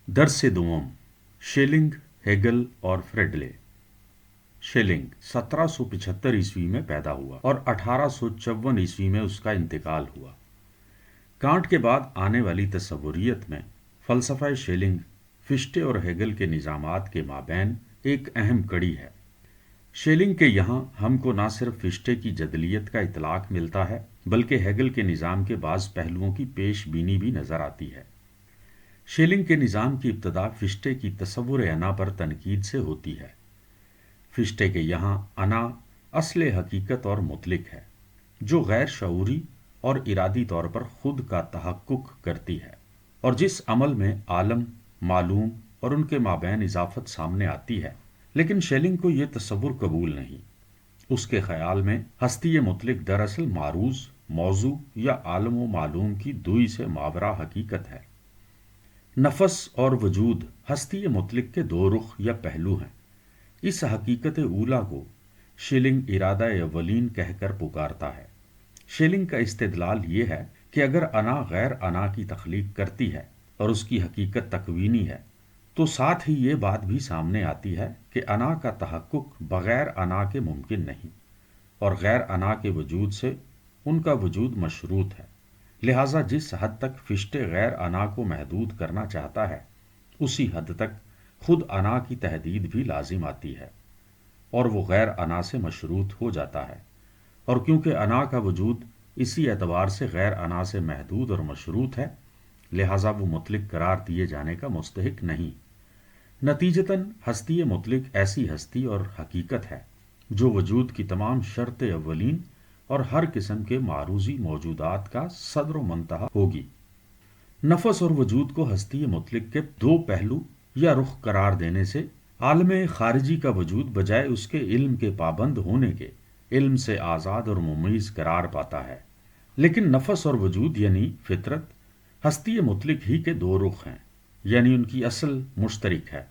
درس دوم shelling, Hegel اور فریڈلے۔ شیلنگ 1775 میں پیدا ہوا اور 1854 میں اس کا انتقال ہوا۔ کانٹ کے بعد آنے والی تصوریت میں فلسفہ شیلنگ فشٹے اور ہیگل کے نظامات کے مابین ایک اہم کڑی ہے۔ شیلنگ کے یہاں ہم کو نہ صرف فشٹے کی جدلیت کا اطلاق ملتا ہے بلکہ ہیگل کے نظام کے بعض پہلوؤں کی پیش بینی بھی نظر آتی ہے۔ شیلنگ کے نظام کی ابتدا فشٹے کی تصور انا پر تنقید سے ہوتی ہے۔ فشٹے کے یہاں انا اصل حقیقت اور مطلق ہے جو غیر شعوری اور ارادی طور پر خود کا تحقق کرتی ہے، اور جس عمل میں عالم، معلوم اور ان کے مابین اضافت سامنے آتی ہے۔ لیکن شیلنگ کو یہ تصور قبول نہیں۔ اس کے خیال میں ہستی مطلق دراصل معروض، موضوع یا عالم و معلوم کی دوئی سے ماورا حقیقت ہے۔ نفس اور وجود ہستی مطلق کے دو رخ یا پہلو ہیں۔ اس حقیقت اولا کو شیلنگ ارادہ اولین کہہ کر پکارتا ہے۔ شیلنگ کا استدلال یہ ہے کہ اگر انا غیر انا کی تخلیق کرتی ہے اور اس کی حقیقت تکوینی ہے، تو ساتھ ہی یہ بات بھی سامنے آتی ہے کہ انا کا تحقق بغیر انا کے ممکن نہیں، اور غیر انا کے وجود سے ان کا وجود مشروط ہے۔ لہٰذا جس حد تک فشٹے غیر انا کو محدود کرنا چاہتا ہے، اسی حد تک خود انا کی تحدید بھی لازم آتی ہے، اور وہ غیر انا سے مشروط ہو جاتا ہے۔ اور کیونکہ انا کا وجود اسی اعتبار سے غیر انا سے محدود اور مشروط ہے، لہٰذا وہ مطلق قرار دیے جانے کا مستحق نہیں۔ نتیجتاً ہستی مطلق ایسی ہستی اور حقیقت ہے جو وجود کی تمام شرط اولین اور ہر قسم کے معروضی موجودات کا صدر و منتہا ہوگی۔ نفس اور وجود کو ہستی مطلق کے دو پہلو یا رخ قرار دینے سے عالم خارجی کا وجود بجائے اس کے علم کے پابند ہونے کے علم سے آزاد اور ممیز قرار پاتا ہے۔ لیکن نفس اور وجود یعنی فطرت ہستی مطلق ہی کے دو رخ ہیں، یعنی ان کی اصل مشترک ہے،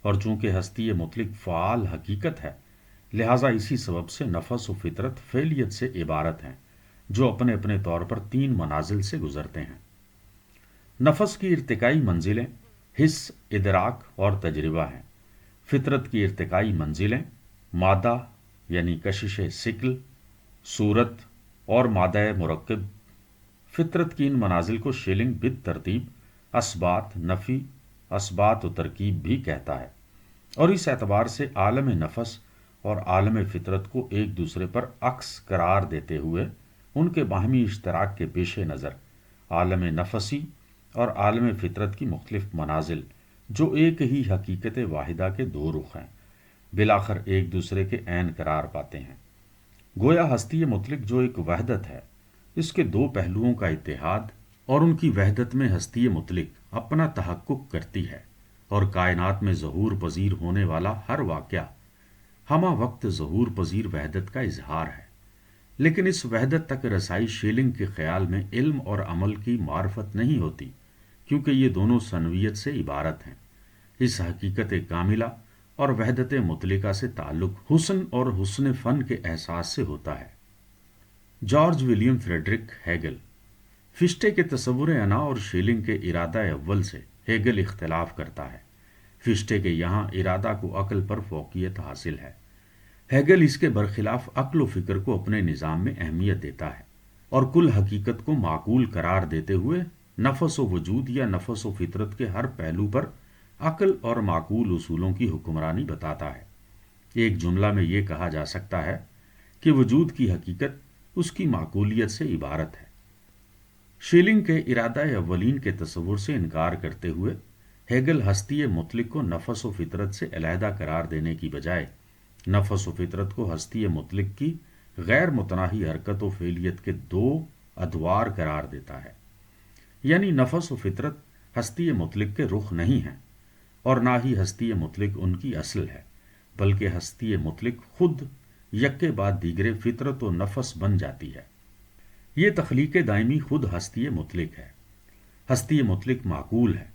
اور چونکہ ہستی مطلق فعال حقیقت ہے، لہٰذا اسی سبب سے نفس و فطرت فعلیت سے عبارت ہیں جو اپنے اپنے طور پر تین منازل سے گزرتے ہیں۔ نفس کی ارتقائی منزلیں حس، ادراک اور تجربہ ہیں۔ فطرت کی ارتقائی منزلیں مادہ یعنی کشش ثقل، صورت اور مادہ مرکب۔ فطرت کی ان منازل کو شیلنگ بالترتیب اثبات، نفی، اثبات و ترکیب بھی کہتا ہے، اور اس اعتبار سے عالم نفس اور عالم فطرت کو ایک دوسرے پر عکس قرار دیتے ہوئے ان کے باہمی اشتراک کے پیش نظر عالم نفسی اور عالم فطرت کی مختلف منازل جو ایک ہی حقیقت واحدہ کے دو رخ ہیں، بالآخر ایک دوسرے کے عین قرار پاتے ہیں۔ گویا ہستی مطلق جو ایک وحدت ہے، اس کے دو پہلوؤں کا اتحاد، اور ان کی وحدت میں ہستی مطلق اپنا تحقق کرتی ہے، اور کائنات میں ظہور پذیر ہونے والا ہر واقعہ ہمہ وقت ظہور پذیر وحدت کا اظہار ہے۔ لیکن اس وحدت تک رسائی شیلنگ کے خیال میں علم اور عمل کی معرفت نہیں ہوتی، کیونکہ یہ دونوں ثنویت سے عبارت ہیں۔ اس حقیقت کاملہ اور وحدت مطلقہ سے تعلق حسن اور حسن فن کے احساس سے ہوتا ہے۔ George William Friedrich Hegel. Fichte کے تصور انا اور شیلنگ کے ارادہ اول سے ہیگل اختلاف کرتا ہے۔ فشٹے کے یہاں ارادہ کو عقل پر فوقیت حاصل ہے۔ ہیگل اس کے برخلاف عقل و فکر کو اپنے نظام میں اہمیت دیتا ہے، اور کل حقیقت کو معقول قرار دیتے ہوئے نفس و وجود یا نفس و فطرت کے ہر پہلو پر عقل اور معقول اصولوں کی حکمرانی بتاتا ہے۔ ایک جملہ میں یہ کہا جا سکتا ہے کہ وجود کی حقیقت اس کی معقولیت سے عبارت ہے۔ شیلنگ کے ارادہ اولین کے تصور سے انکار کرتے ہوئے ہیگل ہستی مطلق کو نفس و فطرت سے علیحدہ قرار دینے کی بجائے نفس و فطرت کو ہستی مطلق کی غیر متناہی حرکت و فعلیت کے دو ادوار قرار دیتا ہے۔ یعنی نفس و فطرت ہستی مطلق کے رخ نہیں ہیں، اور نہ ہی ہستی مطلق ان کی اصل ہے، بلکہ ہستی مطلق خود یکے بعد دیگرے فطرت و نفس بن جاتی ہے۔ یہ تخلیق دائمی خود ہستی مطلق ہے۔ ہستی مطلق معقول ہے،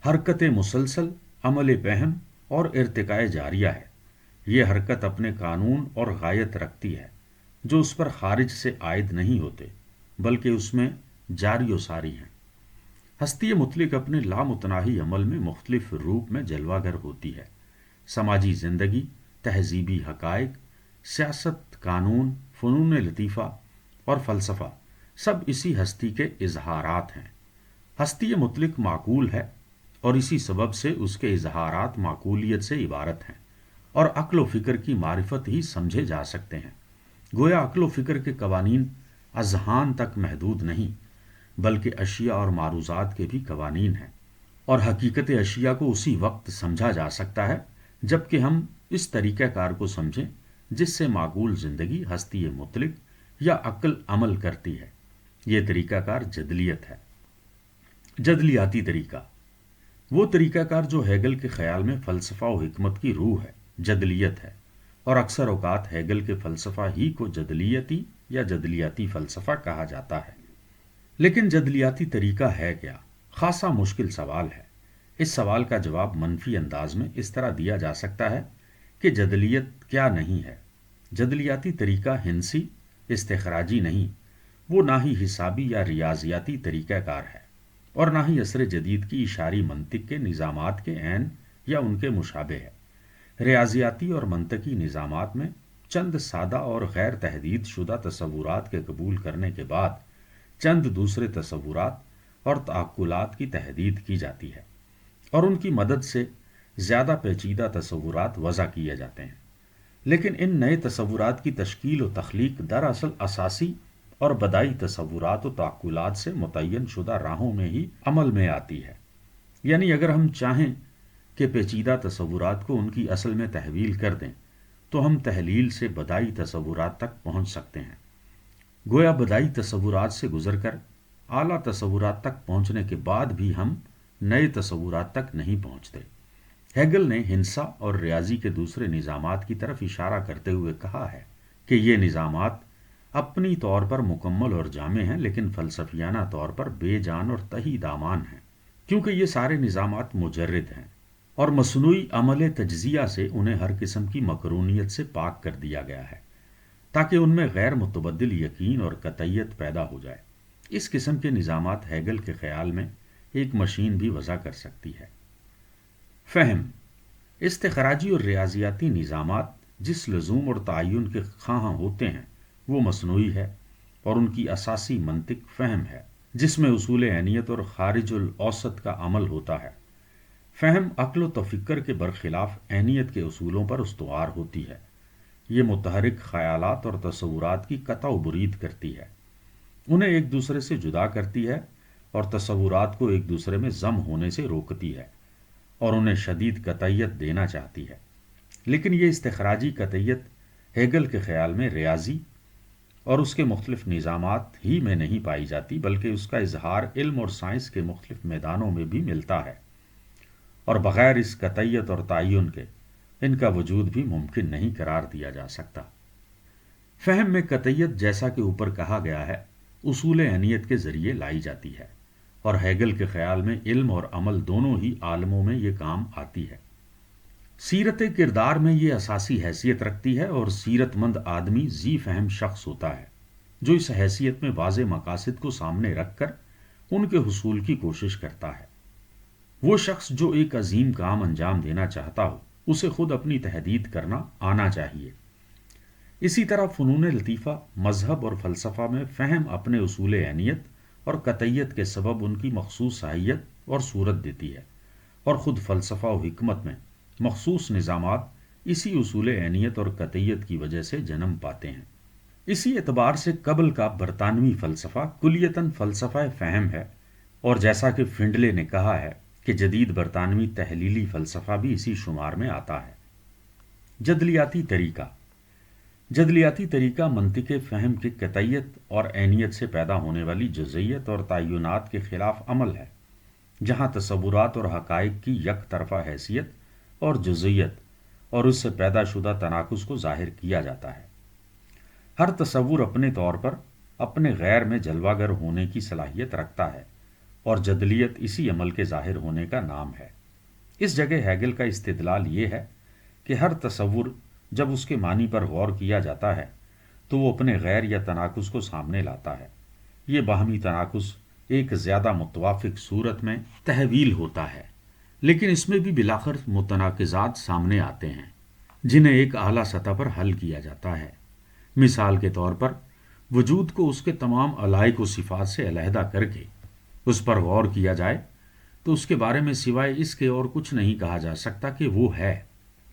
حرکت مسلسل، عمل پہم اور ارتقاء جاریہ ہے۔ یہ حرکت اپنے قانون اور غایت رکھتی ہے جو اس پر خارج سے عائد نہیں ہوتے، بلکہ اس میں جاری و ساری ہیں۔ ہستی مطلق اپنے لامتناہی عمل میں مختلف روپ میں جلوہ گر ہوتی ہے۔ سماجی زندگی، تہذیبی حقائق، سیاست، قانون، فنون لطیفہ اور فلسفہ سب اسی ہستی کے اظہارات ہیں۔ ہستی مطلق معقول ہے اور اسی سبب سے اس کے اظہارات معقولیت سے عبارت ہیں اور عقل و فکر کی معرفت ہی سمجھے جا سکتے ہیں۔ گویا عقل و فکر کے قوانین اذہان تک محدود نہیں بلکہ اشیاء اور معروضات کے بھی قوانین ہیں، اور حقیقت اشیاء کو اسی وقت سمجھا جا سکتا ہے جب کہ ہم اس طریقہ کار کو سمجھیں جس سے معقول زندگی ہستی مطلق یا عقل عمل کرتی ہے۔ یہ طریقہ کار جدلیت ہے۔ جدلیاتی طریقہ وہ طریقہ کار جو ہیگل کے خیال میں فلسفہ و حکمت کی روح ہے، جدلیت ہے، اور اکثر اوقات ہیگل کے فلسفہ ہی کو جدلیتی یا جدلیاتی فلسفہ کہا جاتا ہے۔ لیکن جدلیاتی طریقہ ہے کیا؟ خاصا مشکل سوال ہے۔ اس سوال کا جواب منفی انداز میں اس طرح دیا جا سکتا ہے کہ جدلیت کیا نہیں ہے۔ جدلیاتی طریقہ ہندسی، استخراجی نہیں، وہ نہ ہی حسابی یا ریاضیاتی طریقہ کار ہے اور نہ ہی عصر جدید کی اشاری منطق کے نظامات کے عین یا ان کے مشابہ ہے۔ ریاضیاتی اور منطقی نظامات میں چند سادہ اور غیر تحدید شدہ تصورات کے قبول کرنے کے بعد چند دوسرے تصورات اور تعقلات کی تحدید کی جاتی ہے اور ان کی مدد سے زیادہ پیچیدہ تصورات وضع کیے جاتے ہیں۔ لیکن ان نئے تصورات کی تشکیل و تخلیق دراصل اساسی اور بدائی تصورات و تعقلات سے متعین شدہ راہوں میں ہی عمل میں آتی ہے۔ یعنی اگر ہم چاہیں کہ پیچیدہ تصورات کو ان کی اصل میں تحویل کر دیں تو ہم تحلیل سے بدائی تصورات تک پہنچ سکتے ہیں۔ گویا بدائی تصورات سے گزر کر اعلیٰ تصورات تک پہنچنے کے بعد بھی ہم نئے تصورات تک نہیں پہنچتے۔ ہیگل نے ہندسہ اور ریاضی کے دوسرے نظامات کی طرف اشارہ کرتے ہوئے کہا ہے کہ یہ نظامات اپنی طور پر مکمل اور جامع ہیں لیکن فلسفیانہ طور پر بے جان اور تہی دامان ہیں، کیونکہ یہ سارے نظامات مجرد ہیں اور مصنوعی عمل تجزیہ سے انہیں ہر قسم کی مقرونیت سے پاک کر دیا گیا ہے تاکہ ان میں غیر متبدل یقین اور قطعیت پیدا ہو جائے۔ اس قسم کے نظامات ہیگل کے خیال میں ایک مشین بھی وضع کر سکتی ہے۔ فہم استخراجی اور ریاضیاتی نظامات جس لزوم اور تعین کے خواہاں ہوتے ہیں وہ مصنوعی ہے اور ان کی اساسی منطق فہم ہے جس میں اصول عینیت اور خارج الاوسط کا عمل ہوتا ہے۔ فہم عقل و تفکر کے برخلاف عینیت کے اصولوں پر استوار ہوتی ہے۔ یہ متحرک خیالات اور تصورات کی قطع و برید کرتی ہے، انہیں ایک دوسرے سے جدا کرتی ہے اور تصورات کو ایک دوسرے میں ضم ہونے سے روکتی ہے اور انہیں شدید قطعیت دینا چاہتی ہے۔ لیکن یہ استخراجی قطعیت ہیگل کے خیال میں ریاضی اور اس کے مختلف نظامات ہی میں نہیں پائی جاتی بلکہ اس کا اظہار علم اور سائنس کے مختلف میدانوں میں بھی ملتا ہے، اور بغیر اس قطعیت اور تعین کے ان کا وجود بھی ممکن نہیں قرار دیا جا سکتا۔ فہم میں قطعیت جیسا کہ اوپر کہا گیا ہے اصول عینیت کے ذریعے لائی جاتی ہے، اور ہیگل کے خیال میں علم اور عمل دونوں ہی عالموں میں یہ کام آتی ہے۔ سیرت کردار میں یہ اساسی حیثیت رکھتی ہے اور سیرت مند آدمی ذی فہم شخص ہوتا ہے جو اس حیثیت میں واضح مقاصد کو سامنے رکھ کر ان کے حصول کی کوشش کرتا ہے۔ وہ شخص جو ایک عظیم کام انجام دینا چاہتا ہو اسے خود اپنی تحدید کرنا آنا چاہیے۔ اسی طرح فنون لطیفہ، مذہب اور فلسفہ میں فہم اپنے اصول عینیت اور قطعیت کے سبب ان کی مخصوص صحیحیت اور صورت دیتی ہے، اور خود فلسفہ و حکمت میں مخصوص نظامات اسی اصول عینیت اور قطعیت کی وجہ سے جنم پاتے ہیں۔ اسی اعتبار سے قبل کا برطانوی فلسفہ کلیتاً فلسفہ فہم ہے، اور جیسا کہ فنڈلے نے کہا ہے کہ جدید برطانوی تحلیلی فلسفہ بھی اسی شمار میں آتا ہے۔ جدلیاتی طریقہ جدلیاتی طریقہ منطق فہم کی قطعیت اور عینیت سے پیدا ہونے والی جزئیت اور تعینات کے خلاف عمل ہے، جہاں تصورات اور حقائق کی یک طرفہ حیثیت اور جزئیت اور اس سے پیدا شدہ تناقض کو ظاہر کیا جاتا ہے۔ ہر تصور اپنے طور پر اپنے غیر میں جلوہ گر ہونے کی صلاحیت رکھتا ہے، اور جدلیت اسی عمل کے ظاہر ہونے کا نام ہے۔ اس جگہ ہیگل کا استدلال یہ ہے کہ ہر تصور جب اس کے معنی پر غور کیا جاتا ہے تو وہ اپنے غیر یا تناقض کو سامنے لاتا ہے۔ یہ باہمی تناقض ایک زیادہ متوافق صورت میں تحویل ہوتا ہے، لیکن اس میں بھی بالآخر متناقضات سامنے آتے ہیں جنہیں ایک اعلیٰ سطح پر حل کیا جاتا ہے۔ مثال کے طور پر وجود کو اس کے تمام علائق و صفات سے علیحدہ کر کے اس پر غور کیا جائے تو اس کے بارے میں سوائے اس کے اور کچھ نہیں کہا جا سکتا کہ وہ ہے،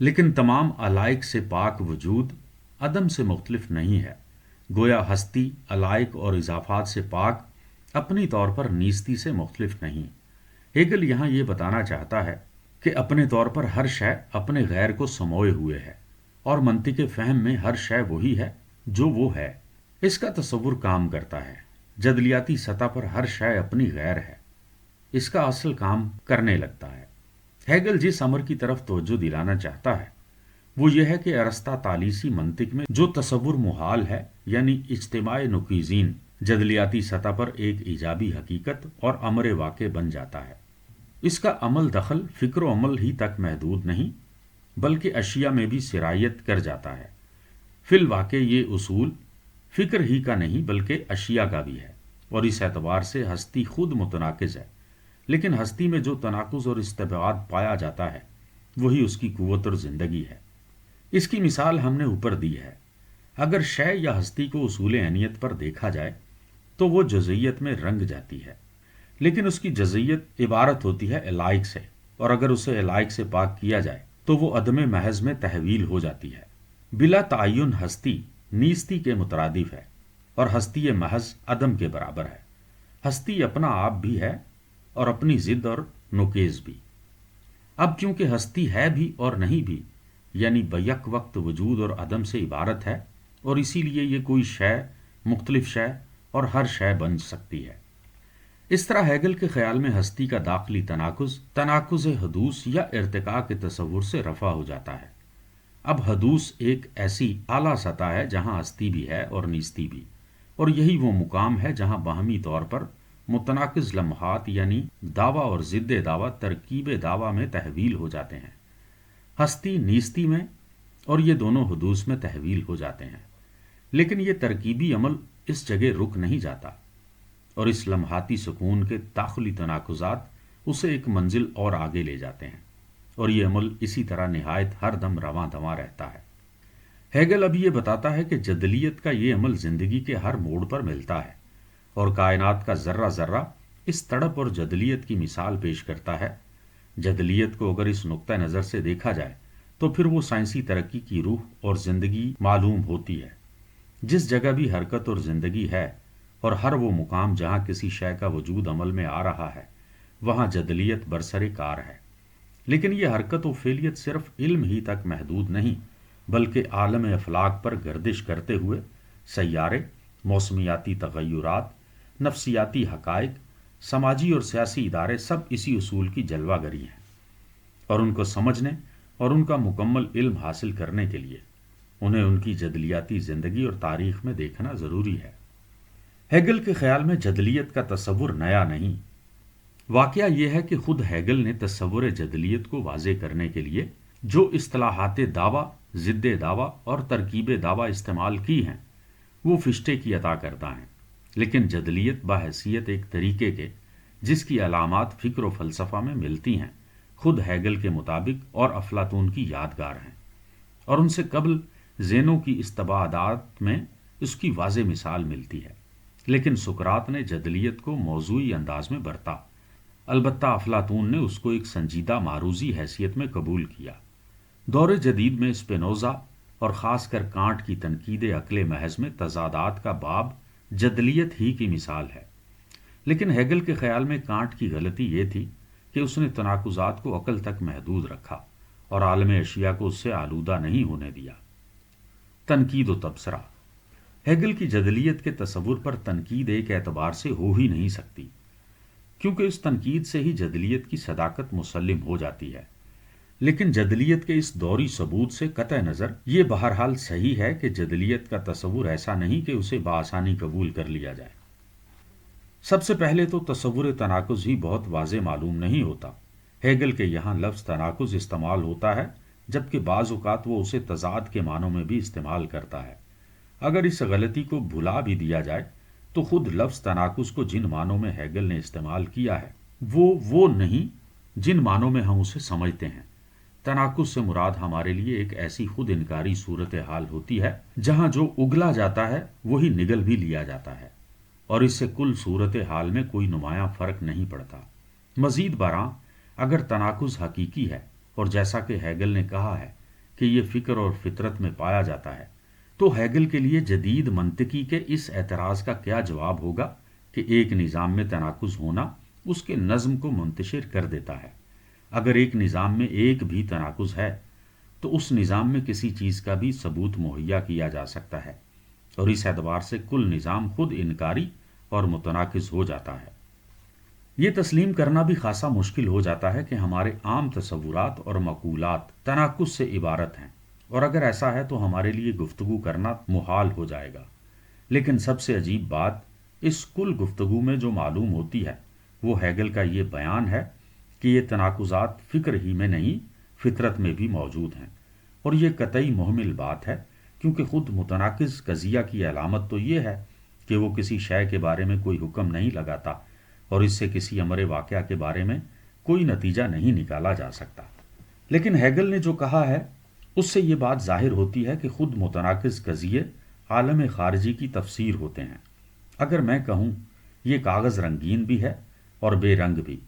لیکن تمام علائق سے پاک وجود عدم سے مختلف نہیں ہے، گویا ہستی علائق اور اضافات سے پاک اپنی طور پر نیستی سے مختلف نہیں۔ ہیگل یہاں یہ بتانا چاہتا ہے کہ اپنے طور پر ہر شے اپنے غیر کو سموئے ہوئے ہے، اور منطق فہم میں ہر شے وہی ہے جو وہ ہے۔ اس کا تصور کام کرتا ہے، جدلیاتی سطح پر ہر شے اپنی غیر ہے، اس کا اصل کام کرنے لگتا ہے۔ ہیگل جس امر کی طرف توجہ دلانا چاہتا ہے وہ یہ ہے کہ ارسطا طالیسی منطق میں جو تصور محال ہے، یعنی اجتماع نقیضین، جدلیاتی سطح پر ایک ایجابی حقیقت اور امر واقع بن جاتا ہے۔ اس کا عمل دخل فکر و عمل ہی تک محدود نہیں بلکہ اشیاء میں بھی سرایت کر جاتا ہے۔ فی الواقع یہ اصول فکر ہی کا نہیں بلکہ اشیاء کا بھی ہے، اور اس اعتبار سے ہستی خود متناقض ہے، لیکن ہستی میں جو تناقض اور استبعاد پایا جاتا ہے وہی اس کی قوت اور زندگی ہے۔ اس کی مثال ہم نے اوپر دی ہے۔ اگر شے یا ہستی کو اصول عینیت پر دیکھا جائے تو وہ جزئیت میں رنگ جاتی ہے، لیکن اس کی جزئیت عبارت ہوتی ہے علائق سے، اور اگر اسے علائق سے پاک کیا جائے تو وہ عدم محض میں تحویل ہو جاتی ہے۔ بلا تعین ہستی نیستی کے مترادف ہے، اور ہستی محض عدم کے برابر ہے۔ ہستی اپنا آپ بھی ہے اور اپنی ضد اور نقیض بھی۔ اب کیونکہ ہستی ہے بھی اور نہیں بھی، یعنی بیک وقت وجود اور عدم سے عبارت ہے، اور اسی لیے یہ کوئی شے، مختلف شے اور ہر شے بن سکتی ہے۔ اس طرح ہیگل کے خیال میں ہستی کا داخلی تناقض حدوث یا ارتقاء کے تصور سے رفع ہو جاتا ہے۔ اب حدوث ایک ایسی اعلیٰ سطح ہے جہاں ہستی بھی ہے اور نیستی بھی، اور یہی وہ مقام ہے جہاں باہمی طور پر متناقض لمحات یعنی دعویٰ اور ضد دعویٰ ترکیب دعویٰ میں تحویل ہو جاتے ہیں، ہستی نیستی میں اور یہ دونوں حدوث میں تحویل ہو جاتے ہیں۔ لیکن یہ ترکیبی عمل اس جگہ رک نہیں جاتا، اور اس لمحاتی سکون کے داخلی تناقضات اسے ایک منزل اور آگے لے جاتے ہیں، اور یہ عمل اسی طرح نہایت ہر دم رواں دواں رہتا ہے۔ ہیگل اب یہ بتاتا ہے کہ جدلیت کا یہ عمل زندگی کے ہر موڑ پر ملتا ہے، اور کائنات کا ذرہ ذرہ اس تڑپ اور جدلیت کی مثال پیش کرتا ہے۔ جدلیت کو اگر اس نقطہ نظر سے دیکھا جائے تو پھر وہ سائنسی ترقی کی روح اور زندگی معلوم ہوتی ہے۔ جس جگہ بھی حرکت اور زندگی ہے، اور ہر وہ مقام جہاں کسی شے کا وجود عمل میں آ رہا ہے، وہاں جدلیت برسر کار ہے۔ لیکن یہ حرکت و فعلیت صرف علم ہی تک محدود نہیں بلکہ عالم افلاک پر گردش کرتے ہوئے سیارے، موسمیاتی تغیرات، نفسیاتی حقائق، سماجی اور سیاسی ادارے سب اسی اصول کی جلوہ گری ہیں، اور ان کو سمجھنے اور ان کا مکمل علم حاصل کرنے کے لیے انہیں ان کی جدلیاتی زندگی اور تاریخ میں دیکھنا ضروری ہے۔ ہیگل کے خیال میں جدلیت کا تصور نیا نہیں۔ واقعہ یہ ہے کہ خود ہیگل نے تصور جدلیت کو واضح کرنے کے لیے جو اصطلاحات دعویٰ، ضد دعویٰ اور ترکیب دعویٰ استعمال کی ہیں وہ فشتے کی عطا کرتا ہیں، لیکن جدلیت بحیثیت ایک طریقے کے جس کی علامات فکر و فلسفہ میں ملتی ہیں خود ہیگل کے مطابق اور افلاطون کی یادگار ہیں، اور ان سے قبل زینوں کی استبعادات میں اس کی واضح مثال ملتی ہے۔ لیکن سقراط نے جدلیت کو موضوعی انداز میں برتا، البتہ افلاطون نے اس کو ایک سنجیدہ معروضی حیثیت میں قبول کیا۔ دور جدید میں اسپینوزا اور خاص کر کانٹ کی تنقید عقل محض میں تضادات کا باب جدلیت ہی کی مثال ہے، لیکن ہیگل کے خیال میں کانٹ کی غلطی یہ تھی کہ اس نے تناقضات کو عقل تک محدود رکھا اور عالم اشیاء کو اس سے آلودہ نہیں ہونے دیا۔ تنقید و تبصرہ۔ ہیگل کی جدلیت کے تصور پر تنقید ایک اعتبار سے ہو ہی نہیں سکتی، کیونکہ اس تنقید سے ہی جدلیت کی صداقت مسلم ہو جاتی ہے۔ لیکن جدلیت کے اس دوری ثبوت سے قطع نظر یہ بہرحال صحیح ہے کہ جدلیت کا تصور ایسا نہیں کہ اسے بآسانی قبول کر لیا جائے۔ سب سے پہلے تو تصور تناقض ہی بہت واضح معلوم نہیں ہوتا۔ ہیگل کے یہاں لفظ تناقض استعمال ہوتا ہے، جبکہ بعض اوقات وہ اسے تضاد کے معنوں میں بھی استعمال کرتا ہے۔ اگر اس غلطی کو بھلا بھی دیا جائے تو خود لفظ تناقض کو جن معنوں میں ہیگل نے استعمال کیا ہے وہ نہیں جن معنوں میں ہم اسے سمجھتے ہیں۔ تناقض سے مراد ہمارے لیے ایک ایسی خود انکاری صورتحال ہوتی ہے جہاں جو اگلا جاتا ہے وہی نگل بھی لیا جاتا ہے، اور اس سے کل صورتحال میں کوئی نمایاں فرق نہیں پڑتا۔ مزید برآں اگر تناقض حقیقی ہے، اور جیسا کہ ہیگل نے کہا ہے کہ یہ فکر اور فطرت میں پایا جاتا ہے، تو ہیگل کے لیے جدید منطقی کے اس اعتراض کا کیا جواب ہوگا کہ ایک نظام میں تناقض ہونا اس کے نظم کو منتشر کر دیتا ہے۔ اگر ایک نظام میں ایک بھی تناقض ہے تو اس نظام میں کسی چیز کا بھی ثبوت مہیا کیا جا سکتا ہے، اور اس اعتبار سے کل نظام خود انکاری اور متناقض ہو جاتا ہے۔ یہ تسلیم کرنا بھی خاصا مشکل ہو جاتا ہے کہ ہمارے عام تصورات اور مقولات تناقض سے عبارت ہیں، اور اگر ایسا ہے تو ہمارے لیے گفتگو کرنا محال ہو جائے گا۔ لیکن سب سے عجیب بات اس کل گفتگو میں جو معلوم ہوتی ہے وہ ہیگل کا یہ بیان ہے کہ یہ تناقضات فکر ہی میں نہیں، فطرت میں بھی موجود ہیں، اور یہ قطعی محمل بات ہے، کیونکہ خود متناقض قضیہ کی علامت تو یہ ہے کہ وہ کسی شے کے بارے میں کوئی حکم نہیں لگاتا، اور اس سے کسی امر واقعہ کے بارے میں کوئی نتیجہ نہیں نکالا جا سکتا۔ لیکن ہیگل نے جو کہا ہے اس سے یہ بات ظاہر ہوتی ہے کہ خود متناقض قضیے عالم خارجی کی تفسیر ہوتے ہیں۔ اگر میں کہوں یہ کاغذ رنگین بھی ہے اور بے رنگ بھی،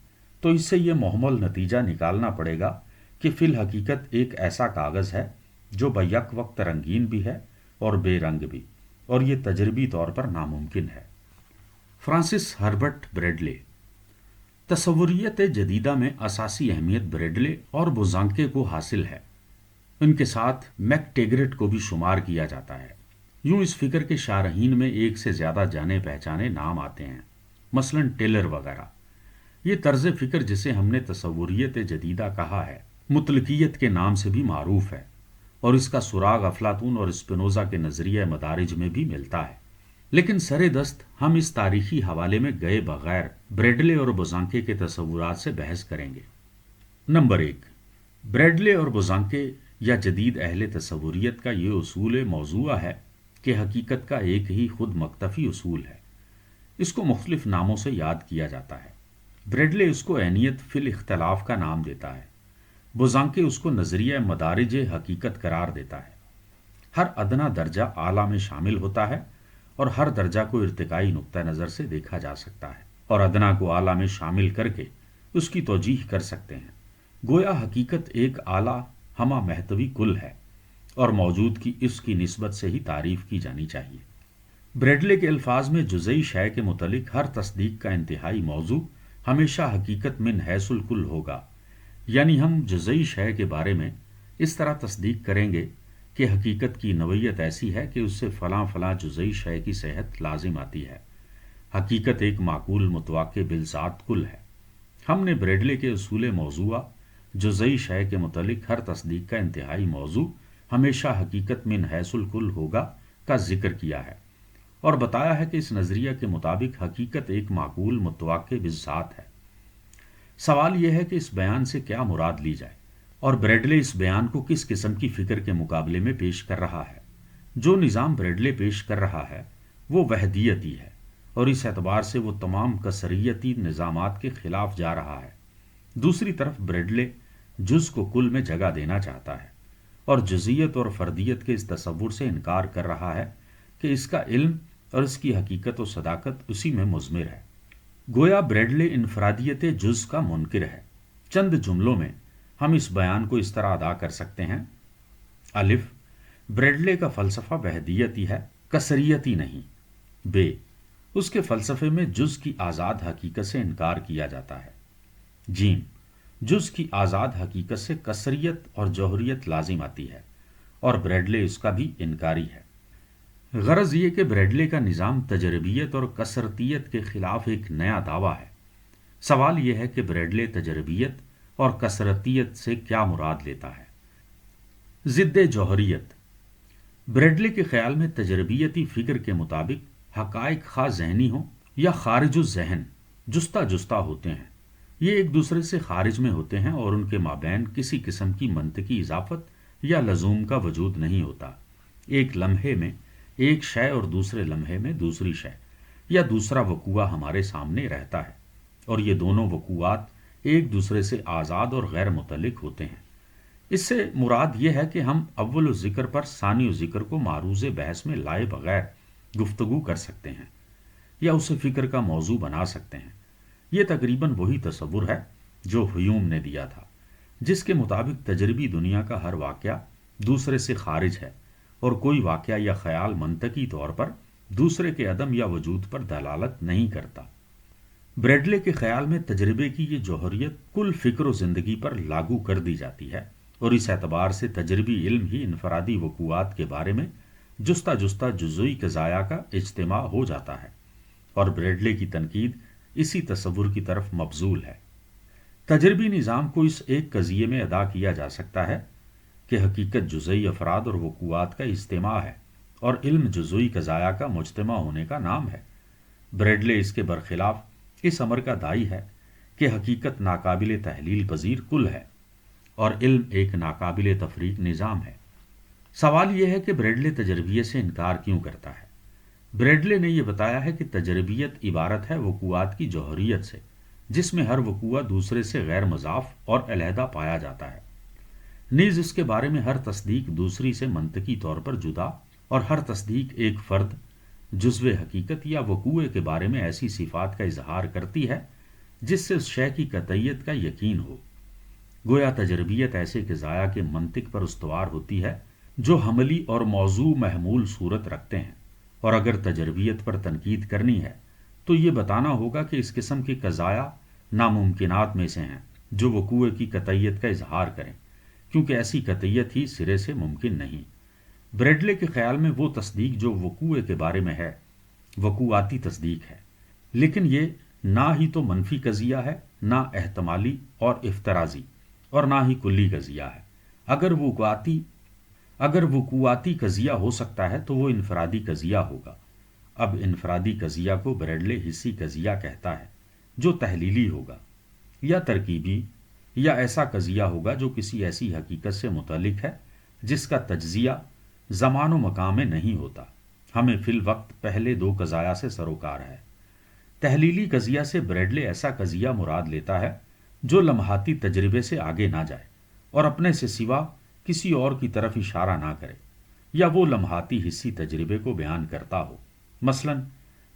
تو اس سے یہ محمل نتیجہ نکالنا پڑے گا کہ فی الحقیقت ایک ایسا کاغذ ہے جو بیک وقت رنگین بھی ہے اور بے رنگ بھی، اور یہ تجربی طور پر ناممکن ہے۔ Francis Herbert Bradley. تصوریت جدیدہ میں اساسی اہمیت بریڈلے اور بوزانکے کو حاصل ہے۔ ان کے ساتھ میک ٹیگرٹ کو بھی شمار کیا جاتا ہے۔ یوں اس فکر کے شارحین میں ایک سے زیادہ جانے پہچانے نام آتے ہیں، مثلا ٹیلر وغیرہ۔ یہ طرز فکر جسے ہم نے تصوریت جدیدہ کہا ہے، مطلقیت کے نام سے بھی معروف ہے، اور اس کا سراغ افلاطون اور اسپینوزا کے نظریہ مدارج میں بھی ملتا ہے۔ لیکن سر دست ہم اس تاریخی حوالے میں گئے بغیر بریڈلے اور بوزانکے کے تصورات سے بحث کریں گے۔ نمبر 1، بریڈلے اور بوزانکے یا جدید اہل تصوریت کا یہ اصول موضوع ہے کہ حقیقت کا ایک ہی خود مکتفی اصول ہے۔ اس کو مختلف ناموں سے یاد کیا جاتا ہے۔ بریڈلے اس کو عینیت فی الاختلاف کا نام دیتا ہے، بوزانکے اس کو نظریہ مدارج حقیقت قرار دیتا ہے۔ ہر ادنا درجہ اعلیٰ میں شامل ہوتا ہے، اور ہر درجہ کو ارتقائی نقطہ نظر سے دیکھا جا سکتا ہے، اور ادنا کو اعلیٰ میں شامل کر کے اس کی توجیح کر سکتے ہیں۔ گویا حقیقت ایک اعلیٰ ہمہ محتوی کل ہے، اور موجود کی اس کی نسبت سے ہی تعریف کی جانی چاہیے۔ بریڈلے کے الفاظ میں جزئی شے کے متعلق ہر تصدیق کا انتہائی موضوع ہمیشہ حقیقت من حیث الکل ہوگا، یعنی ہم جزئی شے کے بارے میں اس طرح تصدیق کریں گے کہ حقیقت کی نوعیت ایسی ہے کہ اس سے فلاں فلاں جزئی شے کی صحت لازم آتی ہے۔ حقیقت ایک معقول متوقع بالذات کل ہے۔ ہم نے بریڈلے کے اصول موضوع جزئی شے کے متعلق ہر تصدیق کا انتہائی موضوع ہمیشہ حقیقت من حیث الکل ہوگا کا ذکر کیا ہے، اور بتایا ہے کہ اس نظریہ کے مطابق حقیقت ایک معقول متوقع بالذات ہے۔ سوال یہ ہے کہ اس بیان سے کیا مراد لی جائے، اور بریڈلے اس بیان کو کس قسم کی فکر کے مقابلے میں پیش کر رہا ہے۔ جو نظام بریڈلے پیش کر رہا ہے وہ وحدیتی ہے، اور اس اعتبار سے وہ تمام کثریتی نظامات کے خلاف جا رہا ہے۔ دوسری طرف بریڈلے جز کو کل میں جگہ دینا چاہتا ہے، اور جزیت اور فردیت کے اس تصور سے انکار کر رہا ہے کہ اس کا علم اور اس کی حقیقت و صداقت اسی میں مضمر ہے۔ گویا بریڈلے انفرادیت جز کا منکر ہے۔ چند جملوں میں ہم اس بیان کو اس طرح ادا کر سکتے ہیں: الف، بریڈلے کا فلسفہ وحدیتی ہے، کثریتی نہیں۔ ب، اس کے فلسفے میں جز کی آزاد حقیقت سے انکار کیا جاتا ہے۔ جیم، جز کی آزاد حقیقت سے کثریت اور جوہریت لازم آتی ہے، اور بریڈلے اس کا بھی انکاری ہے۔ غرض یہ کہ بریڈلے کا نظام تجربیت اور کثرتیت کے خلاف ایک نیا دعویٰ ہے۔ سوال یہ ہے کہ بریڈلے تجربیت اور کثرتیت سے کیا مراد لیتا ہے؟ ضد جوہریت۔ بریڈلے کے خیال میں تجربیتی فکر کے مطابق حقائق خواہ ذہنی ہوں یا خارج الذہن جستہ جستہ ہوتے ہیں، یہ ایک دوسرے سے خارج میں ہوتے ہیں، اور ان کے مابین کسی قسم کی منطقی اضافت یا لزوم کا وجود نہیں ہوتا۔ ایک لمحے میں ایک شے اور دوسرے لمحے میں دوسری شے، یا دوسرا وقوع ہمارے سامنے رہتا ہے، اور یہ دونوں وقوعات ایک دوسرے سے آزاد اور غیر متعلق ہوتے ہیں۔ اس سے مراد یہ ہے کہ ہم اول ذکر پر ثانی ذکر کو معروض بحث میں لائے بغیر گفتگو کر سکتے ہیں یا اسے فکر کا موضوع بنا سکتے ہیں۔ یہ تقریباً وہی تصور ہے جو ہیوم نے دیا تھا، جس کے مطابق تجربی دنیا کا ہر واقعہ دوسرے سے خارج ہے اور کوئی واقعہ یا خیال منطقی طور پر دوسرے کے عدم یا وجود پر دلالت نہیں کرتا۔ بریڈلے کے خیال میں تجربے کی یہ جوہریت کل فکر و زندگی پر لاگو کر دی جاتی ہے، اور اس اعتبار سے تجربی علم ہی انفرادی وقوعات کے بارے میں جستہ جستہ جزوی قضایا کا اجتماع ہو جاتا ہے، اور بریڈلے کی تنقید اسی تصور کی طرف مبذول ہے۔ تجربی نظام کو اس ایک قضیے میں ادا کیا جا سکتا ہے کہ حقیقت جزئی افراد اور وقوعات کا اجتماع ہے، اور علم جزوی قضایا کا مجتمع ہونے کا نام ہے۔ بریڈلے اس کے برخلاف اس امر کا داعی ہے کہ حقیقت ناقابل تحلیل پذیر کل ہے اور علم ایک ناقابل تفریق نظام ہے۔ سوال یہ ہے کہ بریڈلے تجربیت سے انکار کیوں کرتا ہے؟ بریڈلے نے یہ بتایا ہے کہ تجربیت عبارت ہے وقوعات کی جوہریت سے، جس میں ہر وقوع دوسرے سے غیر مضاف اور علیحدہ پایا جاتا ہے، نیز اس کے بارے میں ہر تصدیق دوسری سے منطقی طور پر جدا، اور ہر تصدیق ایک فرد جزو حقیقت یا وقوع کے بارے میں ایسی صفات کا اظہار کرتی ہے جس سے اس شے کی قطعیت کا یقین ہو۔ گویا تجربیت ایسے قضایا کے منطق پر استوار ہوتی ہے جو حملی اور موضوع محمول صورت رکھتے ہیں، اور اگر تجربیت پر تنقید کرنی ہے تو یہ بتانا ہوگا کہ اس قسم کے قضایا ناممکنات میں سے ہیں جو وقوع کی قطعیت کا اظہار کریں، کیونکہ ایسی قطعیت ہی سرے سے ممکن نہیں۔ بریڈلے کے خیال میں وہ تصدیق جو وقوع کے بارے میں ہے وقوعاتی تصدیق ہے، لیکن یہ نہ ہی تو منفی قضیہ ہے، نہ احتمالی اور افتراضی، اور نہ ہی کلی قضیہ ہے۔ اگر وقوعاتی قضیہ ہو سکتا ہے تو وہ انفرادی قضیہ ہوگا۔ اب انفرادی قضیہ کو بریڈلے حصی قضیہ کہتا ہے، جو تحلیلی ہوگا یا ترکیبی، یا ایسا قضیہ ہوگا جو کسی ایسی حقیقت سے متعلق ہے جس کا تجزیہ زمان و مکان میں نہیں ہوتا۔ ہمیں فی الوقت پہلے دو قضایا سے سروکار ہے۔ تحلیلی قضیہ سے بریڈلے ایسا قضیہ مراد لیتا ہے جو لمحاتی تجربے سے آگے نہ جائے اور اپنے سے سوا کسی اور کی طرف اشارہ نہ کرے، یا وہ لمحاتی حصی تجربے کو بیان کرتا ہو۔ مثلا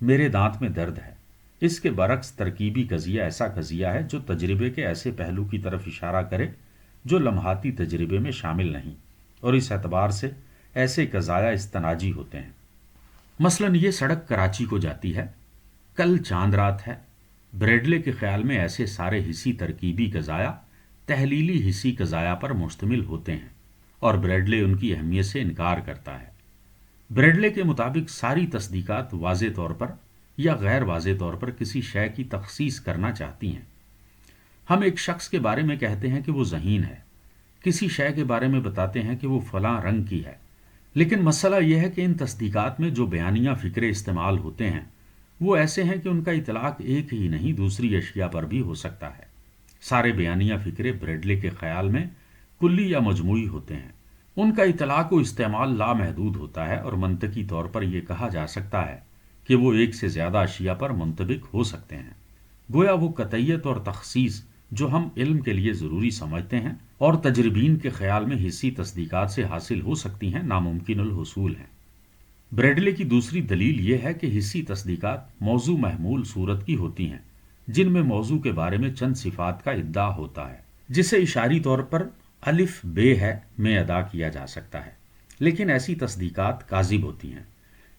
میرے دانت میں درد ہے۔ اس کے برعکس ترکیبی قضیہ ایسا قضیہ ہے جو تجربے کے ایسے پہلو کی طرف اشارہ کرے جو لمحاتی تجربے میں شامل نہیں، اور اس اعتبار سے ایسے قضایا استناجی ہوتے ہیں۔ مثلا یہ سڑک کراچی کو جاتی ہے، کل چاند رات ہے۔ بریڈلے کے خیال میں ایسے سارے حصی ترکیبی قضایا تحلیلی حصی قضایا پر مشتمل ہوتے ہیں، اور بریڈلے ان کی اہمیت سے انکار کرتا ہے۔ بریڈلے کے مطابق ساری تصدیقات واضح طور پر یا غیر واضح طور پر کسی شے کی تخصیص کرنا چاہتی ہیں۔ ہم ایک شخص کے بارے میں کہتے ہیں کہ وہ ذہین ہے، کسی شے کے بارے میں بتاتے ہیں کہ وہ فلاں رنگ کی ہے، لیکن مسئلہ یہ ہے کہ ان تصدیقات میں جو بیانیہ فکرے استعمال ہوتے ہیں وہ ایسے ہیں کہ ان کا اطلاق ایک ہی نہیں دوسری اشیاء پر بھی ہو سکتا ہے۔ سارے بیانیہ فکرے بریڈلے کے خیال میں کلی یا مجموعی ہوتے ہیں، ان کا اطلاق و استعمال لامحدود ہوتا ہے، اور منطقی طور پر یہ کہا جا سکتا ہے کہ وہ ایک سے زیادہ اشیاء پر منطبق ہو سکتے ہیں۔ گویا وہ قطعیت اور تخصیص جو ہم علم کے لیے ضروری سمجھتے ہیں اور تجربین کے خیال میں حصی تصدیقات سے حاصل ہو سکتی ہیں، ناممکن الحصول ہیں۔ بریڈلے کی دوسری دلیل یہ ہے کہ حصی تصدیقات موضوع محمول صورت کی ہوتی ہیں، جن میں موضوع کے بارے میں چند صفات کا ادعا ہوتا ہے، جسے اشاری طور پر الف بے ہے میں ادا کیا جا سکتا ہے، لیکن ایسی تصدیقات کاذب ہوتی ہیں،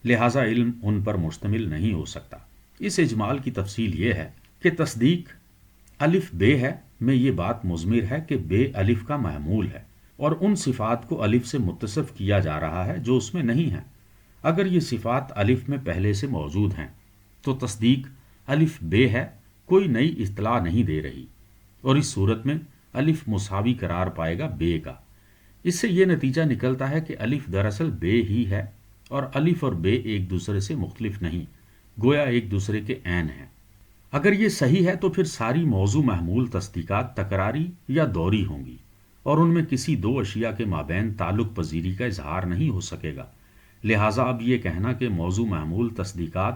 لہٰذا علم ان پر مشتمل نہیں ہو سکتا۔ اس اجمال کی تفصیل یہ ہے کہ تصدیق الف بے ہے میں یہ بات مضمر ہے کہ بے الف کا محمول ہے، اور ان صفات کو الف سے متصف کیا جا رہا ہے جو اس میں نہیں ہیں۔ اگر یہ صفات الف میں پہلے سے موجود ہیں تو تصدیق الف بے ہے کوئی نئی اطلاع نہیں دے رہی، اور اس صورت میں الف مساوی قرار پائے گا بے کا۔ اس سے یہ نتیجہ نکلتا ہے کہ الف دراصل بے ہی ہے، اور الف اور بے ایک دوسرے سے مختلف نہیں، گویا ایک دوسرے کے عین ہیں۔ اگر یہ صحیح ہے تو پھر ساری موضوع محمول تصدیقات تکراری یا دوری ہوں گی، اور ان میں کسی دو اشیاء کے مابین تعلق پذیری کا اظہار نہیں ہو سکے گا۔ لہٰذا اب یہ کہنا کہ موضوع محمول تصدیقات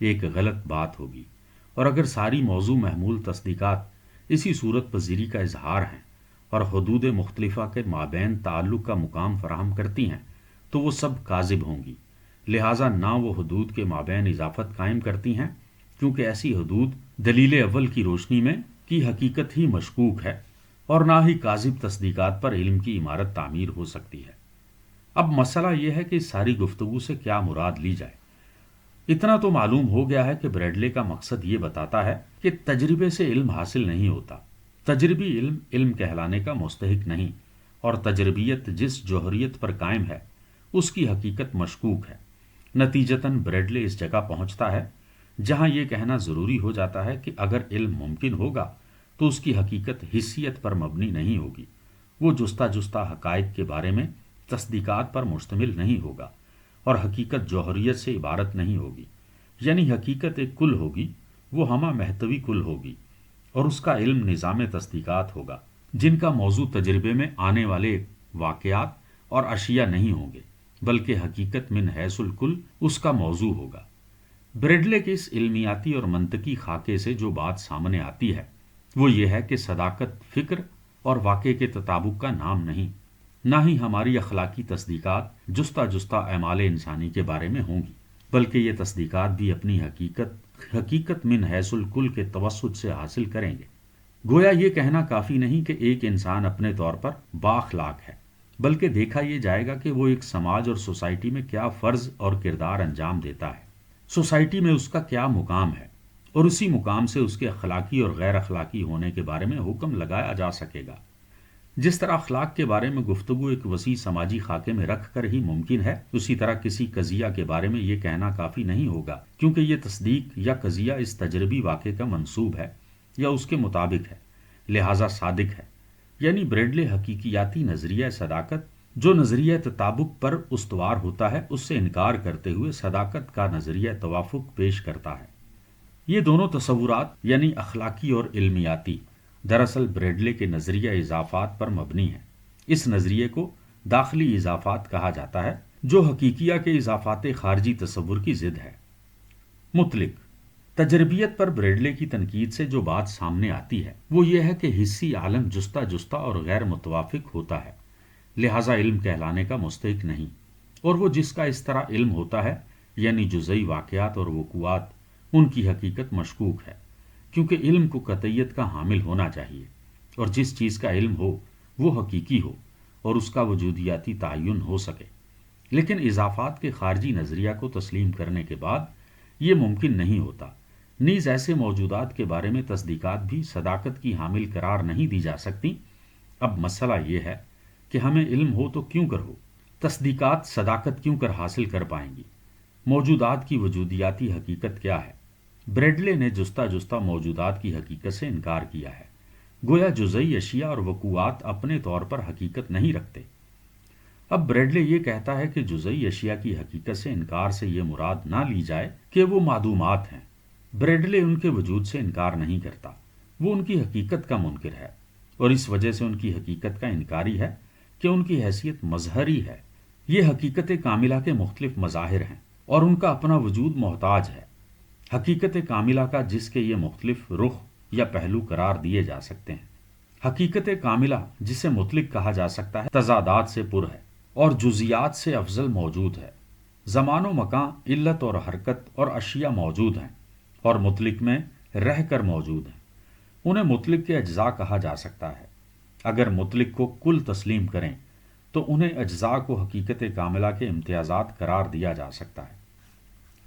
ایک غلط بات ہوگی، اور اگر ساری موضوع محمول تصدیقات اسی صورت پذیری کا اظہار ہیں اور حدود مختلفہ کے مابین تعلق کا مقام فراہم کرتی ہیں تو وہ سب کاذب ہوں گی، لہٰذا نہ وہ حدود کے مابین اضافت قائم کرتی ہیں کیونکہ ایسی حدود دلیل اول کی روشنی میں کی حقیقت ہی مشکوک ہے، اور نہ ہی کاذب تصدیقات پر علم کی عمارت تعمیر ہو سکتی ہے۔ اب مسئلہ یہ ہے کہ اس ساری گفتگو سے کیا مراد لی جائے۔ اتنا تو معلوم ہو گیا ہے کہ بریڈلے کا مقصد یہ بتاتا ہے کہ تجربے سے علم حاصل نہیں ہوتا، تجربی علم علم کہلانے کا مستحق نہیں، اور تجربیت جس جوہریت پر قائم ہے اس کی حقیقت مشکوک ہے۔ نتیجتاً بریڈلے اس جگہ پہنچتا ہے جہاں یہ کہنا ضروری ہو جاتا ہے کہ اگر علم ممکن ہوگا تو اس کی حقیقت حسیت پر مبنی نہیں ہوگی، وہ جستہ جستہ حقائق کے بارے میں تصدیقات پر مشتمل نہیں ہوگا، اور حقیقت جوہریت سے عبارت نہیں ہوگی، یعنی حقیقت ایک کل ہوگی، وہ ہمہ محتوی کل ہوگی، اور اس کا علم نظام تصدیقات ہوگا جن کا موضوع تجربے میں آنے والے واقعات اور اشیاء نہیں ہوں گے، بلکہ حقیقت من حیث الکل اس کا موضوع ہوگا۔ بریڈلے کے اس علمیاتی اور منطقی خاکے سے جو بات سامنے آتی ہے وہ یہ ہے کہ صداقت فکر اور واقع کے تطابق کا نام نہیں، نہ ہی ہماری اخلاقی تصدیقات جستہ جستہ اعمال انسانی کے بارے میں ہوں گی، بلکہ یہ تصدیقات بھی اپنی حقیقت من حیث الکل کے توسط سے حاصل کریں گے۔ گویا یہ کہنا کافی نہیں کہ ایک انسان اپنے طور پر بااخلاق ہے، بلکہ دیکھا یہ جائے گا کہ وہ ایک سماج اور سوسائٹی میں کیا فرض اور کردار انجام دیتا ہے، سوسائٹی میں اس کا کیا مقام ہے، اور اسی مقام سے اس کے اخلاقی اور غیر اخلاقی ہونے کے بارے میں حکم لگایا جا سکے گا۔ جس طرح اخلاق کے بارے میں گفتگو ایک وسیع سماجی خاکے میں رکھ کر ہی ممکن ہے، اسی طرح کسی قضیہ کے بارے میں یہ کہنا کافی نہیں ہوگا کیونکہ یہ تصدیق یا قضیہ اس تجربی واقعے کا منسوب ہے یا اس کے مطابق ہے، لہٰذا صادق ہے۔ یعنی بریڈلے حقیقیاتی نظریہ صداقت جو نظریہ تطابق پر استوار ہوتا ہے اس سے انکار کرتے ہوئے صداقت کا نظریہ توافق پیش کرتا ہے۔ یہ دونوں تصورات یعنی اخلاقی اور علمیاتی دراصل بریڈلے کے نظریہ اضافات پر مبنی ہیں۔ اس نظریے کو داخلی اضافات کہا جاتا ہے جو حقیقیہ کے اضافات خارجی تصور کی ضد ہے۔ مطلق تجربیت پر بریڈلے کی تنقید سے جو بات سامنے آتی ہے وہ یہ ہے کہ حسی عالم جستہ جستہ اور غیر متوافق ہوتا ہے، لہٰذا علم کہلانے کا مستحق نہیں، اور وہ جس کا اس طرح علم ہوتا ہے یعنی جزئی واقعات اور وقوعات ان کی حقیقت مشکوک ہے، کیونکہ علم کو قطعیت کا حامل ہونا چاہیے، اور جس چیز کا علم ہو وہ حقیقی ہو اور اس کا وجودیاتی تعین ہو سکے۔ لیکن اضافات کے خارجی نظریہ کو تسلیم کرنے کے بعد یہ ممکن نہیں ہوتا، نیز ایسے موجودات کے بارے میں تصدیقات بھی صداقت کی حامل قرار نہیں دی جا سکتی۔ اب مسئلہ یہ ہے کہ ہمیں علم ہو تو کیوں کر ہو، تصدیقات صداقت کیوں کر حاصل کر پائیں گی، موجودات کی وجودیاتی حقیقت کیا ہے؟ بریڈلے نے جستہ جستہ موجودات کی حقیقت سے انکار کیا ہے، گویا جزئی اشیاء اور وقوعات اپنے طور پر حقیقت نہیں رکھتے۔ اب بریڈلے یہ کہتا ہے کہ جزئی اشیاء کی حقیقت سے انکار سے یہ مراد نہ لی جائے کہ وہ معدومات ہیں۔ بریڈلے ان کے وجود سے انکار نہیں کرتا، وہ ان کی حقیقت کا منکر ہے، اور اس وجہ سے ان کی حقیقت کا انکاری ہے کہ ان کی حیثیت مظہری ہے۔ یہ حقیقت کاملہ کے مختلف مظاہر ہیں اور ان کا اپنا وجود محتاج ہے۔ حقیقت کاملہ کا جس کے یہ مختلف رخ یا پہلو قرار دیے جا سکتے ہیں، حقیقت کاملہ جسے مطلق کہا جا سکتا ہے تضادات سے پر ہے اور جزیات سے افضل موجود ہے۔ زمان و مکان، علت اور حرکت اور اشیاء موجود ہیں اور مطلق میں رہ کر موجود ہیں، انہیں مطلق کے اجزاء کہا جا سکتا ہے۔ اگر مطلق کو کل تسلیم کریں تو انہیں اجزاء کو حقیقت کاملہ کے امتیازات قرار دیا جا سکتا ہے۔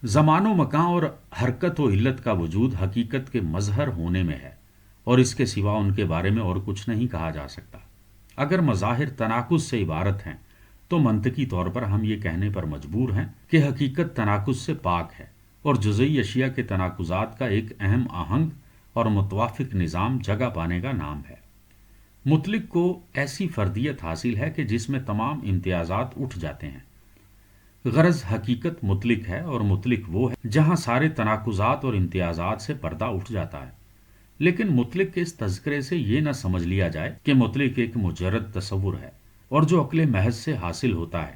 زمان و مکان اور حرکت و علت کا وجود حقیقت کے مظہر ہونے میں ہے، اور اس کے سوا ان کے بارے میں اور کچھ نہیں کہا جا سکتا۔ اگر مظاہر تناقض سے عبارت ہیں تو منطقی طور پر ہم یہ کہنے پر مجبور ہیں کہ حقیقت تناقض سے پاک ہے، اور جزئی اشیاء کے تناقضات کا ایک اہم آہنگ اور متوافق نظام جگہ پانے کا نام ہے۔ مطلق کو ایسی فردیت حاصل ہے کہ جس میں تمام امتیازات اٹھ جاتے ہیں۔ غرض حقیقت مطلق ہے، اور مطلق وہ ہے جہاں سارے تناقضات اور امتیازات سے پردہ اٹھ جاتا ہے۔ لیکن مطلق کے اس تذکرے سے یہ نہ سمجھ لیا جائے کہ مطلق ایک مجرد تصور ہے اور جو عقل محض سے حاصل ہوتا ہے۔